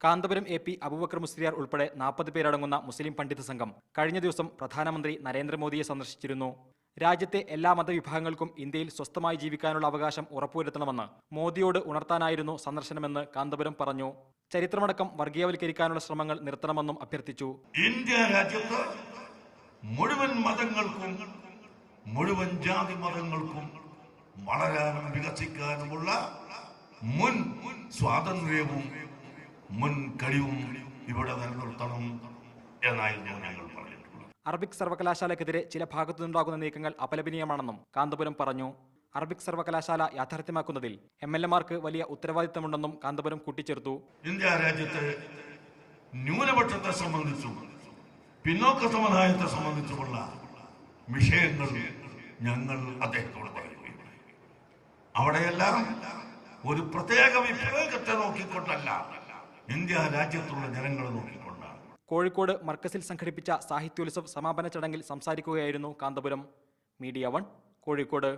Kanthapuram A P Abubakar Musliyar ഉൾപ്പെടെ 40 പേരടങ്ങുന്ന മുസ്ലിം പണ്ഡിത സംഘം കഴിഞ്ഞ ദിവസം പ്രധാനമന്ത്രി നരേന്ദ്രമോദിയെ സന്ദർശിച്ചിരുന്നു. രാജ്യത്തെ എല്ലാ മതവിഭാഗങ്ങൾക്കും ഇന്ത്യയിൽ സ്വസ്ഥമായി ജീവിക്കാനുള്ള അവകാശം ഉറപ്പുവരുത്തണമെന്ന് മോദിയോട് ഉണർത്താനായിരുന്നു സന്ദർശനമെന്ന് കാന്തപുരം പറഞ്ഞു. ചരിത്രമടക്കം വർഗീയവൽക്കരിക്കാനുള്ള ശ്രമങ്ങൾ നിർത്തണമെന്നും അഭ്യർത്ഥിച്ചു. ഇന്ത്യ രാജ്യത്ത് മുഴുവൻ മതങ്ങൾക്കും മുഴുവൻ ജാതി മതങ്ങൾക്കും വളരാനും വികസിക്കാനുമുള്ള മുൻ സ്വാതന്ത്ര്യവും മുൻ കഴിവും ഇവിടെ നിലനിർത്തണം എന്നായിരുന്നു ഞങ്ങൾ പറഞ്ഞിട്ടുള്ളത്. അറബിക് സർവകലാശാലയ്ക്കെതിരെ ചില ഭാഗത്തുനിന്നുണ്ടാകുന്ന നീക്കങ്ങൾ അപലപനീയമാണെന്നും കാന്തപുരം പറഞ്ഞു. അറബിക് സർവകലാശാല യാഥാർത്ഥ്യമാക്കുന്നതിൽ MLA-മാർക്ക് വലിയ ഉത്തരവാദിത്തമുണ്ടെന്നും കാന്തപുരം കൂട്ടിച്ചേർത്തു. ഇന്ത്യ രാജ്യത്തെ ന്യൂനപക്ഷത്തെ സംബന്ധിച്ചും പിന്നോക്ക സമുദായത്തെ സംബന്ധിച്ചുമുള്ള വിഷയങ്ങൾ ഞങ്ങൾ അദ്ദേഹത്തോട് പറയുകയും അവിടെയെല്ലാം ഒരു പ്രത്യേക വിഭാഗത്തെ നോക്കിക്കൊണ്ടല്ല, ഇന്ത്യ രാജ്യത്തുള്ള ജനങ്ങളെ നോക്കിക്കൊണ്ടാണ്. കോഴിക്കോട് മർക്കസിൽ സംഘടിപ്പിച്ച സാഹിത്യോത്സവ് സമാപന ചടങ്ങിൽ സംസാരിക്കുകയായിരുന്നു കാന്തപുരം. മീഡിയ 1 കോഴിക്കോട്.